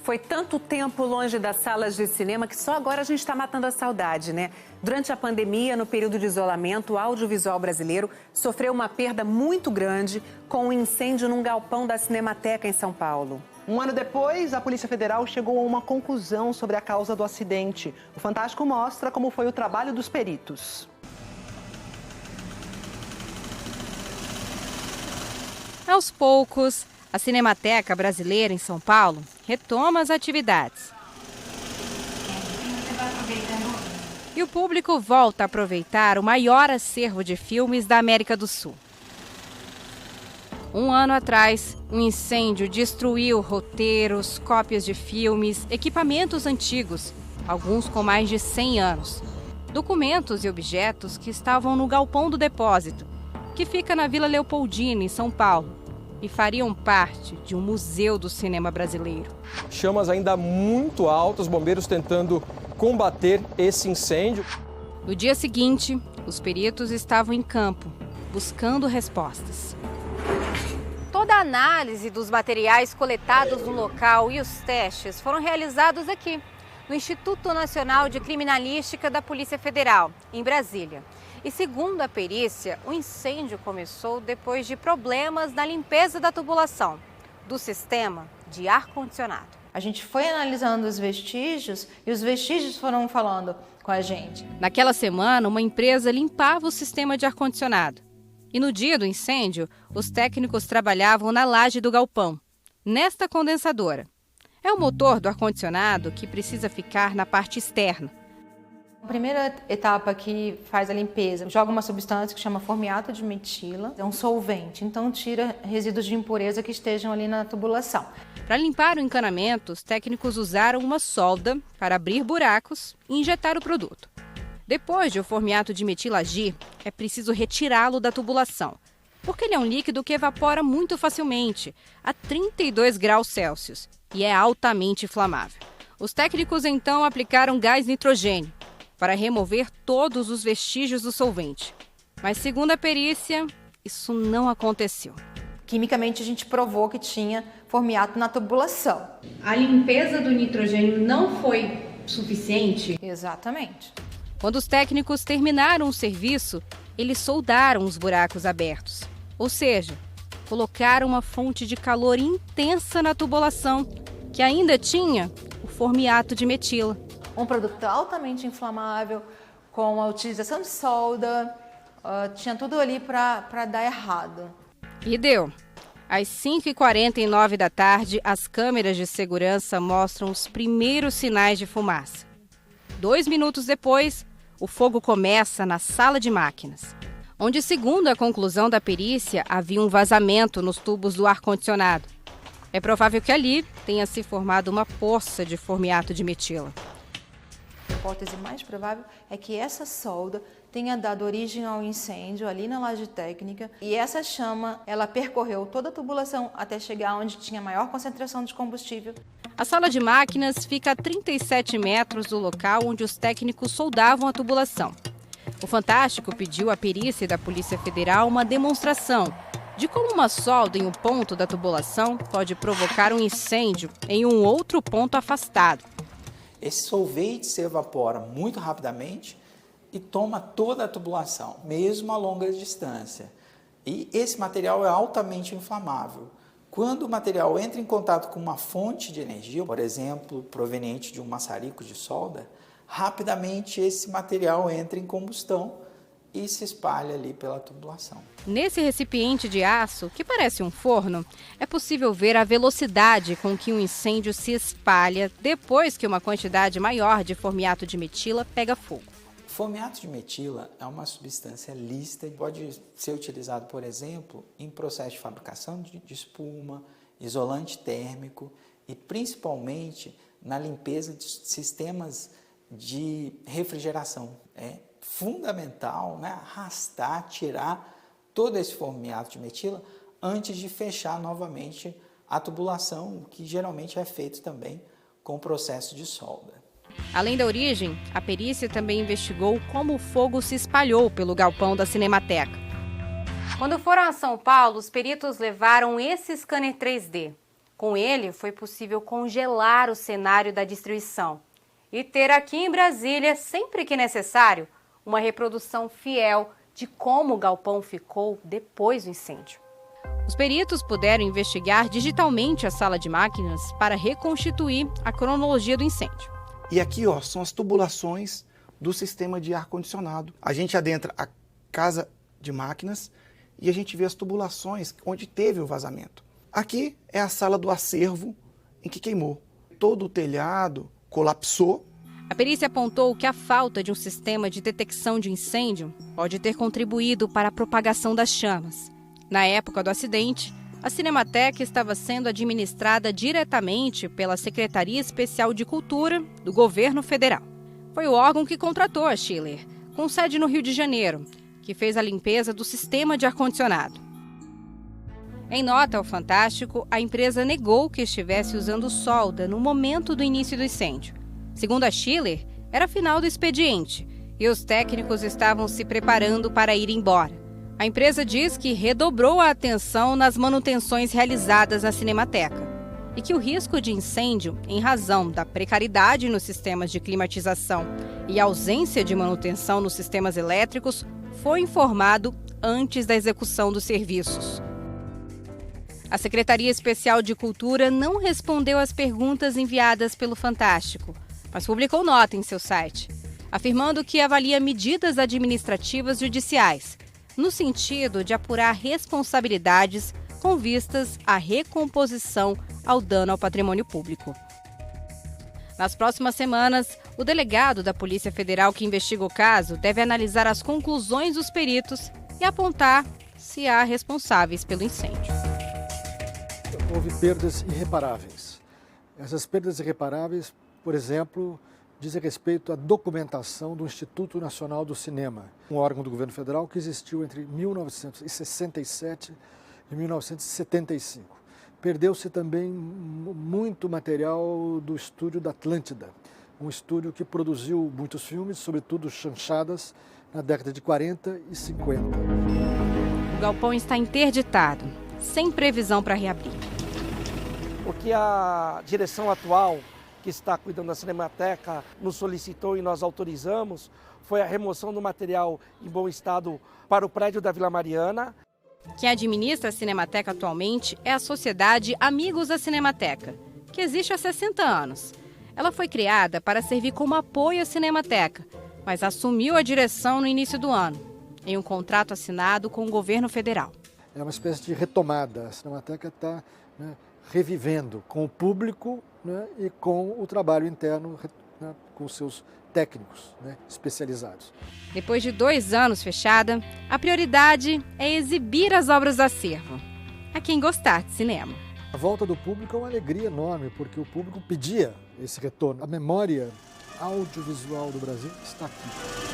Foi tanto tempo longe das salas de cinema que só agora a gente está matando a saudade, né? Durante a pandemia, no período de isolamento, o audiovisual brasileiro sofreu uma perda muito grande com um incêndio num galpão da Cinemateca em São Paulo. Um ano depois, a Polícia Federal chegou a uma conclusão sobre a causa do acidente. O Fantástico mostra como foi o trabalho dos peritos. Aos poucos, a Cinemateca Brasileira em São Paulo retoma as atividades. E o público volta a aproveitar o maior acervo de filmes da América do Sul. Um ano atrás, um incêndio destruiu roteiros, cópias de filmes, equipamentos antigos, alguns com mais de 100 anos. Documentos e objetos que estavam no galpão do depósito, que fica na Vila Leopoldina, em São Paulo, e fariam parte de um museu do cinema brasileiro. Chamas ainda muito altas, bombeiros tentando combater esse incêndio. No dia seguinte, os peritos estavam em campo, buscando respostas. Toda a análise dos materiais coletados no local e os testes foram realizados aqui, no Instituto Nacional de Criminalística da Polícia Federal, em Brasília. E segundo a perícia, o incêndio começou depois de problemas na limpeza da tubulação do sistema de ar-condicionado. A gente foi analisando os vestígios e os vestígios foram falando com a gente. Naquela semana, uma empresa limpava o sistema de ar-condicionado. E no dia do incêndio, os técnicos trabalhavam na laje do galpão, nesta condensadora. É o motor do ar-condicionado que precisa ficar na parte externa. A primeira etapa que faz a limpeza, joga uma substância que chama formiato de metila, é um solvente, então tira resíduos de impureza que estejam ali na tubulação. Para limpar o encanamento, os técnicos usaram uma solda para abrir buracos e injetar o produto. Depois de o formiato de metila agir, é preciso retirá-lo da tubulação, porque ele é um líquido que evapora muito facilmente, a 32 graus Celsius, e é altamente inflamável. Os técnicos então aplicaram gás nitrogênio para remover todos os vestígios do solvente. Mas, segundo a perícia, isso não aconteceu. Quimicamente, a gente provou que tinha formiato na tubulação. A limpeza do nitrogênio não foi suficiente? Exatamente. Quando os técnicos terminaram o serviço, eles soldaram os buracos abertos. Ou seja, colocaram uma fonte de calor intensa na tubulação, que ainda tinha o formiato de metila. Um produto altamente inflamável, com a utilização de solda, tinha tudo ali para dar errado. E deu. Às 5h49 da tarde, as câmeras de segurança mostram os primeiros sinais de fumaça. 2 minutos depois, o fogo começa na sala de máquinas, onde, segundo a conclusão da perícia, havia um vazamento nos tubos do ar-condicionado. É provável que ali tenha se formado uma poça de formiato de metila. A hipótese mais provável é que essa solda tenha dado origem ao incêndio ali na laje técnica e essa chama, ela percorreu toda a tubulação até chegar onde tinha maior concentração de combustível. A sala de máquinas fica a 37 metros do local onde os técnicos soldavam a tubulação. O Fantástico pediu à perícia da Polícia Federal uma demonstração de como uma solda em um ponto da tubulação pode provocar um incêndio em um outro ponto afastado. Esse solvente se evapora muito rapidamente e toma toda a tubulação, mesmo a longa distância. E esse material é altamente inflamável. Quando o material entra em contato com uma fonte de energia, por exemplo, proveniente de um maçarico de solda, rapidamente esse material entra em combustão e se espalha ali pela tubulação. Nesse recipiente de aço, que parece um forno, é possível ver a velocidade com que um incêndio se espalha depois que uma quantidade maior de formiato de metila pega fogo. Formiato de metila é uma substância lícita e pode ser utilizado, por exemplo, em processo de fabricação de espuma, isolante térmico e principalmente na limpeza de sistemas de refrigeração. É fundamental, né, arrastar, tirar todo esse formiato de metila antes de fechar novamente a tubulação, o que geralmente é feito também com o processo de solda. Além da origem, a perícia também investigou como o fogo se espalhou pelo galpão da Cinemateca. Quando foram a São Paulo, os peritos levaram esse scanner 3D, Com ele, foi possível congelar o cenário da destruição e ter aqui em Brasília, sempre que necessário, uma reprodução fiel de como o galpão ficou depois do incêndio. Os peritos puderam investigar digitalmente a sala de máquinas para reconstituir a cronologia do incêndio. E aqui, ó, são as tubulações do sistema de ar-condicionado. A gente adentra a casa de máquinas e a gente vê as tubulações onde teve o vazamento. Aqui é a sala do acervo em que queimou. Todo o telhado colapsou. A perícia apontou que a falta de um sistema de detecção de incêndio pode ter contribuído para a propagação das chamas. Na época do acidente, a Cinemateca estava sendo administrada diretamente pela Secretaria Especial de Cultura do Governo Federal. Foi o órgão que contratou a Schiller, com sede no Rio de Janeiro, que fez a limpeza do sistema de ar-condicionado. Em nota ao Fantástico, a empresa negou que estivesse usando solda no momento do início do incêndio. Segundo a Schiller, era final do expediente e os técnicos estavam se preparando para ir embora. A empresa diz que redobrou a atenção nas manutenções realizadas na Cinemateca e que o risco de incêndio, em razão da precariedade nos sistemas de climatização e ausência de manutenção nos sistemas elétricos, foi informado antes da execução dos serviços. A Secretaria Especial de Cultura não respondeu às perguntas enviadas pelo Fantástico, mas publicou nota em seu site, afirmando que avalia medidas administrativas judiciais, no sentido de apurar responsabilidades com vistas à recomposição ao dano ao patrimônio público. Nas próximas semanas, o delegado da Polícia Federal que investiga o caso deve analisar as conclusões dos peritos e apontar se há responsáveis pelo incêndio. Houve perdas irreparáveis. Essas perdas irreparáveis, por exemplo, dizem respeito à documentação do Instituto Nacional do Cinema, um órgão do governo federal que existiu entre 1967 e 1975. Perdeu-se também muito material do estúdio da Atlântida, um estúdio que produziu muitos filmes, sobretudo chanchadas, na década de 40 e 50. O galpão está interditado, sem previsão para reabrir. O que a direção atual, que está cuidando da Cinemateca, nos solicitou e nós autorizamos, foi a remoção do material em bom estado para o prédio da Vila Mariana. Quem administra a Cinemateca atualmente é a Sociedade Amigos da Cinemateca, que existe há 60 anos. Ela foi criada para servir como apoio à Cinemateca, mas assumiu a direção no início do ano, em um contrato assinado com o governo federal. É uma espécie de retomada. A Cinemateca está revivendo com o público, e com o trabalho interno, com seus técnicos especializados. Depois de 2 anos fechada, a prioridade é exibir as obras do acervo a quem gostar de cinema. A volta do público é uma alegria enorme, porque o público pedia esse retorno. A memória audiovisual do Brasil está aqui.